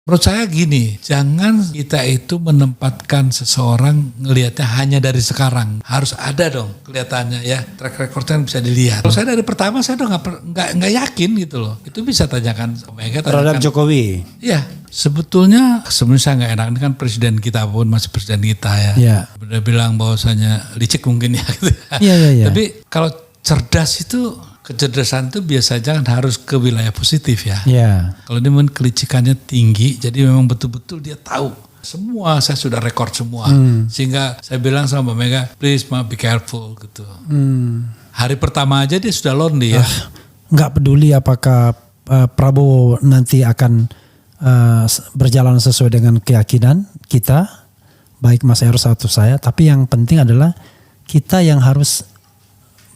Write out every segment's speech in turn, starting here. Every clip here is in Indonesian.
Menurut saya gini, jangan kita itu menempatkan seseorang ngelihatnya hanya dari sekarang. Harus ada dong kelihatannya ya, track recordnya bisa dilihat. Kalau saya dari pertama saya udah nggak yakin gitu loh. Itu bisa tanyakan Mega. Terhadap Jokowi. Iya, sebetulnya saya nggak enak. Ini kan presiden kita pun masih presiden kita ya. Iya. Udah bilang bahwasanya licik mungkin ya. Gitu. Iya. Tapi kalau cerdas itu, kecerdasan itu biasanya kan harus ke wilayah positif ya. Iya. Kalau dia memang kelicikannya tinggi, jadi memang betul-betul dia tahu. Semua saya sudah rekord semua. Sehingga saya bilang sama Mbak Mega, please be careful gitu. Hari pertama aja dia sudah lonely ya. Nggak peduli apakah Prabowo nanti akan berjalan sesuai dengan keyakinan kita, baik Mas Eros atau saya. Tapi yang penting adalah kita yang harus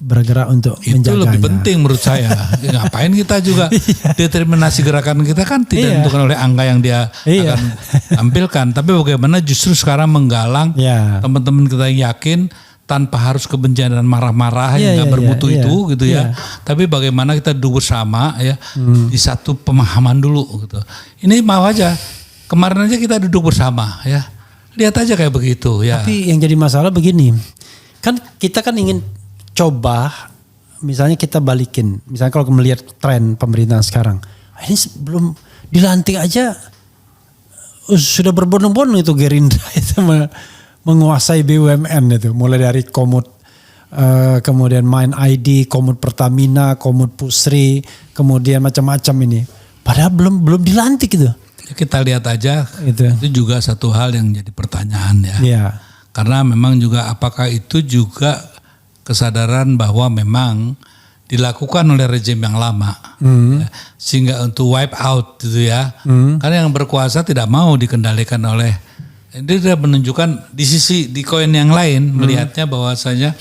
bergerak untuk itu menjaganya. Lebih penting menurut saya. Ngapain kita juga determinasi gerakan kita kan tidak ditentukan oleh angka yang dia akan tampilkan, tapi bagaimana justru sekarang menggalang teman-teman kita yang yakin tanpa harus kebencian dan marah-marah yang nggak bermutu itu gitu ya. Tapi bagaimana kita duduk bersama ya di satu pemahaman dulu gitu. Ini mau aja kemarin aja kita duduk bersama ya. Lihat aja kayak begitu ya. Tapi yang jadi masalah begini, kan kita kan ingin coba, misalnya kita balikin, misalnya kalau melihat tren pemerintahan sekarang, ini sebelum dilantik aja sudah berbondong-bondong itu Gerindra itu menguasai BUMN itu, mulai dari Komut, kemudian Mind ID, Komut Pertamina, Komut Pusri, kemudian macam-macam ini, padahal belum dilantik itu. Kita lihat aja, itu juga satu hal yang jadi pertanyaan ya. Karena memang juga apakah itu juga kesadaran bahwa memang dilakukan oleh rejim yang lama ya, sehingga untuk wipe out gitu ya. Karena yang berkuasa tidak mau dikendalikan oleh, dia sudah menunjukkan di koin yang lain melihatnya bahwasanya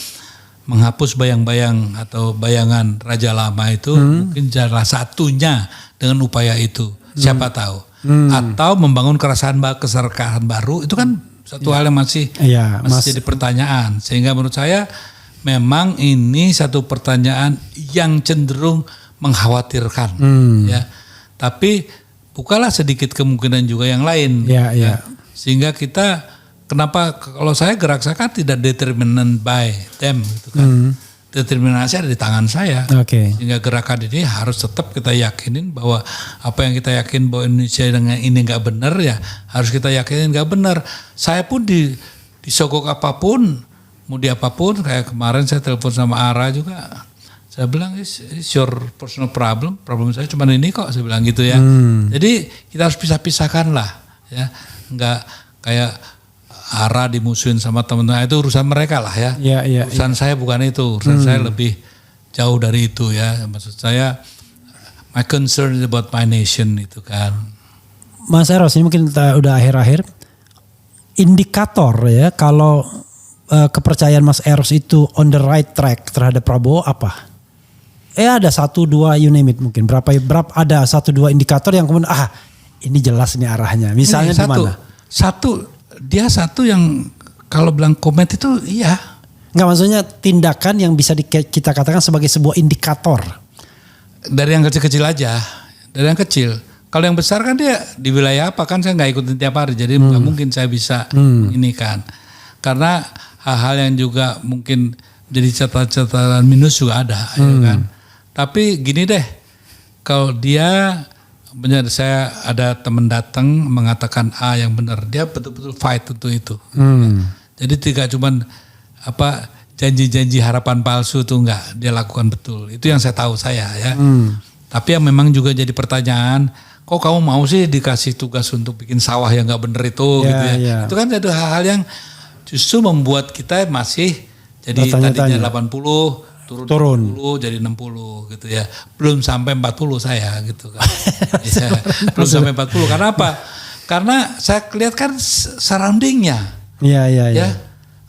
menghapus bayang-bayang atau bayangan raja lama itu mungkin salah satunya dengan upaya itu, siapa tahu. Atau membangun keserakahan baru, itu kan satu hal yang masih jadi pertanyaan. Sehingga menurut saya memang ini satu pertanyaan yang cenderung mengkhawatirkan ya. Tapi bukalah sedikit kemungkinan juga yang lain. Ya. Sehingga kita, kenapa kalau saya gerak saya kan tidak determined by them gitu kan. Determinasi ada di tangan saya. Sehingga gerakan ini harus tetap kita yakinin bahwa apa yang kita yakin bahwa Indonesia dengan ini nggak benar ya harus kita yakinin nggak benar. Saya pun disogok apapun, mau di apapun, kayak kemarin saya telepon sama Ara juga, saya bilang it's your personal problem saya cuma ini kok, saya bilang gitu ya. Jadi kita harus pisah-pisahkan lah ya, nggak kayak Ara dimusuhin sama teman-teman, itu urusan mereka lah ya. Urusan saya bukan itu, urusan saya lebih jauh dari itu ya. Maksud saya my concern is about my nation itu kan. Mas Eros, ini mungkin kita udah akhir-akhir, indikator ya kalau kepercayaan Mas Eros itu on the right track terhadap Prabowo apa? Ada 1-2 you name it mungkin. Berapa ada 1-2 indikator yang kemudian ini jelas nih arahnya. Misalnya di mana? Dia satu yang kalau bilang komet itu iya. Enggak, maksudnya tindakan yang bisa kita katakan sebagai sebuah indikator. Dari yang kecil-kecil aja. Dari yang kecil. Kalau yang besar kan dia di wilayah apa kan saya nggak ikutin tiap hari. Jadi nggak mungkin saya bisa ini kan. Karena hal-hal yang juga mungkin jadi catatan minus juga ada, ya kan. Tapi gini deh, kalau dia, saya ada teman datang mengatakan A yang benar, dia betul-betul fight untuk itu. Jadi tidak cuma janji-janji harapan palsu itu enggak, dia lakukan betul. Itu yang saya tahu saya ya. Tapi yang memang juga jadi pertanyaan, kok kamu mau sih dikasih tugas untuk bikin sawah yang enggak benar itu gitu ya. Itu kan ada hal-hal yang justru membuat kita masih jadi tadinya 80 turun 20 jadi 60 gitu ya. Belum sampai 40 saya gitu kan. Belum sampai 40. Karena apa? Karena saya lihat kan surroundingnya. Ya.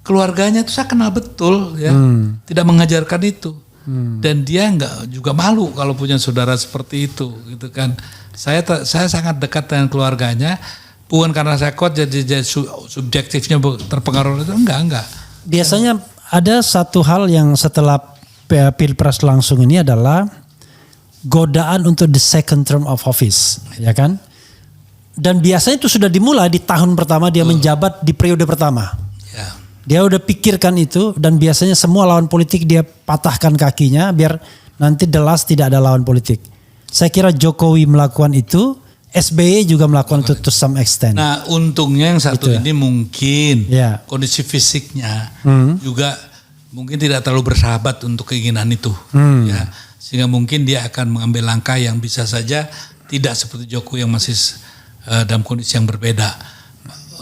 Keluarganya itu saya kenal betul ya. Tidak mengajarkan itu. Dan dia enggak juga malu kalau punya saudara seperti itu gitu kan. Saya sangat dekat dengan keluarganya. Bukan karena saya kuat jadi subjektifnya terpengaruh itu, enggak. Biasanya ada satu hal yang setelah Pilpres langsung ini adalah godaan untuk the second term of office, ya kan? Dan biasanya itu sudah dimulai di tahun pertama dia menjabat di periode pertama. Ya. Dia udah pikirkan itu dan biasanya semua lawan politik dia patahkan kakinya biar nanti the last tidak ada lawan politik. Saya kira Jokowi melakukan itu, SBY juga melakukan itu to some extent. Nah untungnya yang satu gitu. ini mungkin kondisi fisiknya juga mungkin tidak terlalu bersahabat untuk keinginan itu. Ya. Sehingga mungkin dia akan mengambil langkah yang bisa saja tidak seperti Jokowi yang masih dalam kondisi yang berbeda.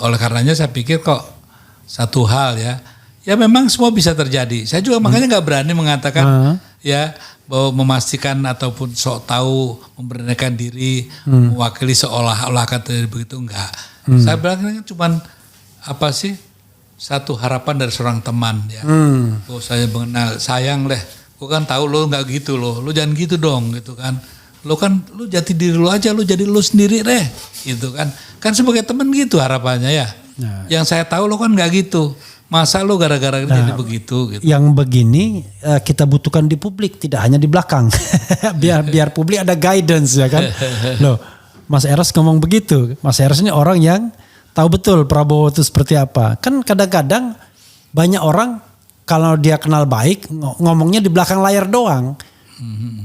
Oleh karenanya saya pikir kok satu hal ya memang semua bisa terjadi. Saya juga makanya nggak berani mengatakan ya bahwa memastikan ataupun sok tahu memberanikan diri mewakili seolah-olah kata begitu enggak. Saya bilang cuman apa sih satu harapan dari seorang teman ya. Oh saya mengenal sayang deh. Gue kan tahu lo nggak gitu lo jangan gitu dong gitu kan. Lo jati diri lo aja, lo jadi lo sendiri deh, gitu kan. Kan sebagai teman gitu harapannya ya. Nah. Yang saya tahu lo kan nggak gitu. Masa lo gara-gara jadi begitu? Gitu. Yang begini kita butuhkan di publik, tidak hanya di belakang. biar publik ada guidance ya kan. Loh, Mas Eros ngomong begitu. Mas Eros ini orang yang tahu betul Prabowo itu seperti apa. Kan kadang-kadang banyak orang kalau dia kenal baik ngomongnya di belakang layar doang.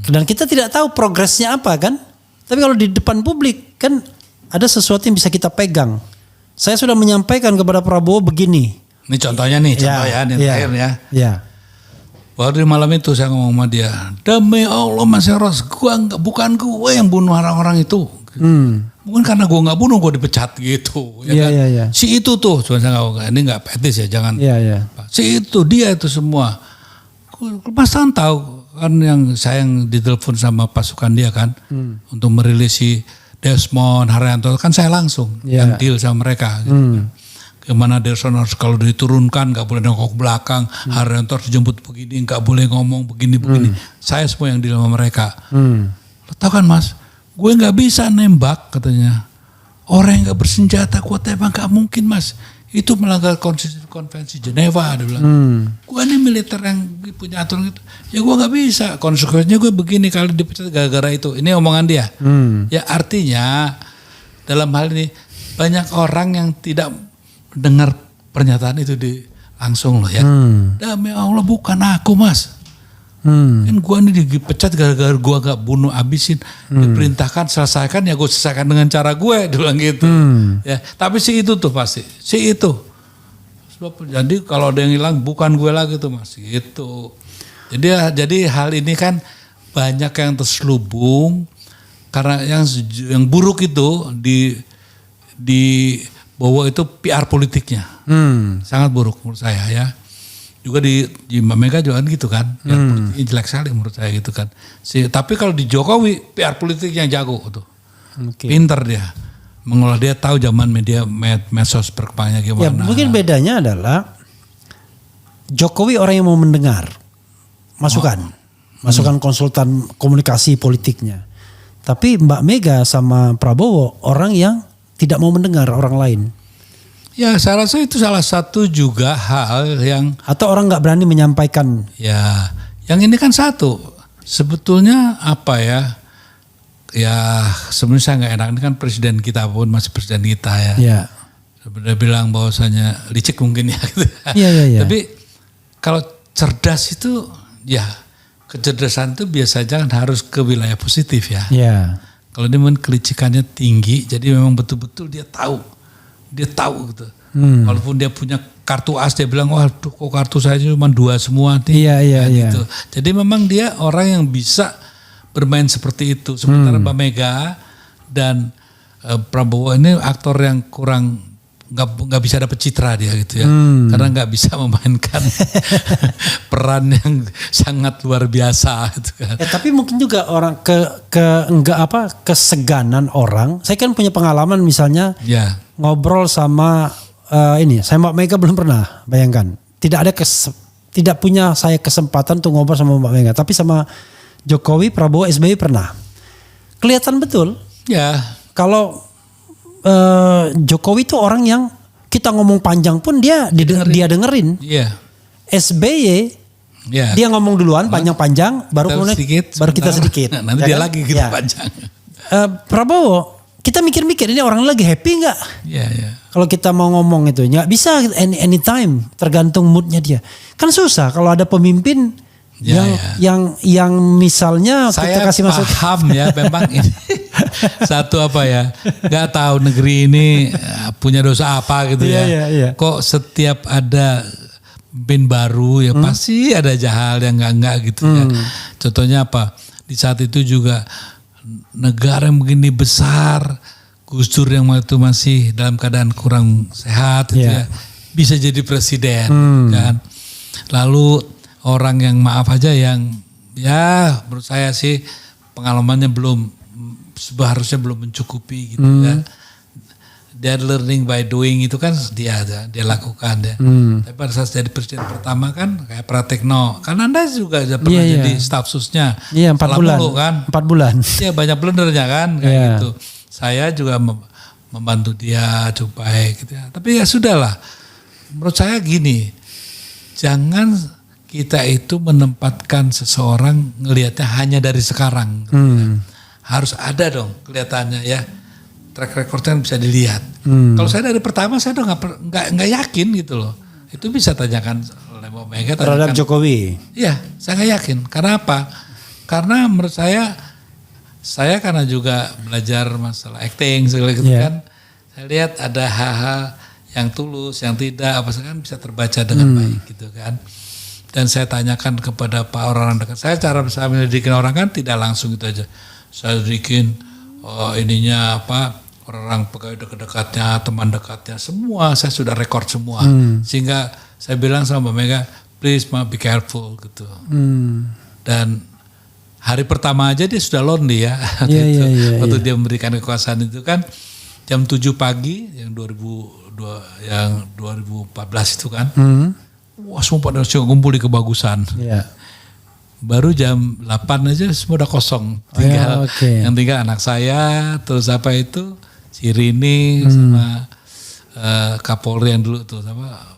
Dan kita tidak tahu progresnya apa kan. Tapi kalau di depan publik kan ada sesuatu yang bisa kita pegang. Saya sudah menyampaikan kepada Prabowo begini. Ini contohnya nih, terakhir ya. Ya. Waktu di malam itu saya ngomong sama dia, demi Allah Mas Eros, bukan gue yang bunuh orang-orang itu. Mungkin karena gue nggak bunuh gue dipecat gitu. Ya kan? Si itu tuh, cuma saya nggak, ini nggak etis ya, jangan. Si itu dia itu semua. Mas Tan tahu kan yang saya ditelepon sama pasukan dia kan untuk merilis si Desmond Haryanto kan saya langsung yang deal sama mereka. Gitu. Gimana Desmond harus kalau diturunkan nggak boleh nengok belakang, Haryanto harus dijemput begini, nggak boleh ngomong begini. Saya semua yang deal sama mereka. Lo tau kan Mas, gue nggak bisa nembak katanya. Orang yang nggak bersenjata gue tembak nggak mungkin Mas. Itu melanggar konvensi Geneva, dia bilang. Gue ini militer yang punya aturan gitu. Ya gue nggak bisa. Konsekuensinya gue begini kalau dipecat gara-gara itu. Ini omongan dia. Ya artinya dalam hal ini banyak orang yang tidak mendengar pernyataan itu langsung loh ya. Demi Allah bukan aku Mas. Kan gue ini dipecat gara-gara gue gak bunuh abisin. Diperintahkan selesaikan ya gue selesaikan dengan cara gue. Dia bilang gitu. Ya, tapi si itu tuh pasti. Si itu. Jadi kalau ada yang hilang bukan gue lagi tuh Mas. Gitu. Jadi hal ini kan banyak yang terselubung. Karena yang buruk itu di bahwa itu PR politiknya. Sangat buruk menurut saya ya. Juga di Mbak Mega juga kan gitu kan. PR politiknya jelek sekali menurut saya gitu kan. Tapi kalau di Jokowi PR politiknya jago tuh. Pinter dia. Mengolah dia tahu zaman medsos perkembangannya gimana. Ya mungkin bedanya adalah Jokowi orang yang mau mendengar masukan. Masukan konsultan komunikasi politiknya. Tapi Mbak Mega sama Prabowo orang yang tidak mau mendengar orang lain. Ya saya rasa itu salah satu juga hal yang. Atau orang gak berani menyampaikan. Ya yang ini kan satu. Sebetulnya apa ya. Ya sebenarnya saya gak enak. Ini kan presiden kita pun masih presiden kita ya. Ya. Sebenarnya bilang bahwasanya licik mungkin ya. Gitu. Iya. Tapi kalau cerdas itu ya. Kecerdasan itu biasanya kan harus ke wilayah positif ya. Iya. Kalau dia memang kelicikannya tinggi. Jadi memang betul-betul dia tahu gitu. Walaupun dia punya kartu as dia bilang wah kok kartu saya cuma 2 semua nih. Iya. Gitu. Jadi memang dia orang yang bisa bermain seperti itu. Sementara Mbak Mega dan Prabowo ini aktor yang kurang nggak bisa dapet citra dia gitu ya. Karena nggak bisa memainkan peran yang sangat luar biasa gitu kan. Ya, tapi mungkin juga orang keseganan orang. Saya kan punya pengalaman misalnya ngobrol sama saya Mbak Mega belum pernah, bayangkan. Tidak punya saya kesempatan untuk ngobrol sama Mbak Mega, tapi sama Jokowi, Prabowo, SBY pernah. Kelihatan betul. Ya. Kalau Jokowi itu orang yang kita ngomong panjang pun dia dengerin. Iya. SBY dia ngomong duluan panjang-panjang baru kita sedikit. Nanti dia lagi kita panjang. Prabowo kita mikir-mikir ini orang lagi happy nggak? Kalau kita mau ngomong itu nggak bisa anytime, tergantung moodnya dia. Kan susah kalau ada pemimpin yang misalnya saya kita kasih masuk. Paham ya, memang ini satu nggak tahu negeri ini punya dosa apa gitu Kok setiap ada pemimpin baru ya pasti ada hal yang enggak gitu ya. Contohnya apa? Di saat itu juga negara yang begini besar, Gus Dur yang waktu itu masih dalam keadaan kurang sehat gitu bisa jadi presiden kan. Lalu orang yang maaf aja yang menurut saya sih pengalamannya seharusnya belum mencukupi gitu ya. Dia learning by doing itu kan dia lakukan ya. Tapi pada saat jadi presiden pertama kan kayak Pratekno. Kan Anda juga pernah jadi staf susnya. Iya 4 bulan. Kan? 4 bulan. Iya banyak blendernya kan kayak gitu. Saya juga membantu dia cukup baik gitu ya. Tapi ya sudahlah. Menurut saya gini. Jangan kita itu menempatkan seseorang ngelihatnya hanya dari sekarang. Gitu ya. Harus ada dong kelihatannya ya. Track recordnya bisa dilihat. Kalau saya dari pertama saya udah nggak yakin gitu loh. Itu bisa tanyakan oleh Mbak Mega. Terhadap Jokowi. Iya, saya nggak yakin. Karena apa? Karena menurut saya karena juga belajar masalah acting segala gitu kan. Saya lihat ada hal-hal yang tulus, yang tidak, apa kan bisa terbaca dengan baik gitu kan. Dan saya tanyakan kepada orang dekat saya, cara saya menyelidikin orang kan tidak langsung gitu aja. Saya selidikin ininya orang pegawai dekat-dekatnya, teman dekatnya, semua saya sudah rekord semua. Sehingga saya bilang sama Mbak Mega, please be careful gitu. Dan hari pertama aja dia sudah lonely ya. Waktu dia memberikan kekuasaan itu kan jam 7 pagi yang 2014 itu kan. Wah semua pada ngumpul di Kebagusan. Baru jam 8 aja semua udah kosong. Yang tinggal anak saya, terus si Rini sama Kapolri yang dulu tuh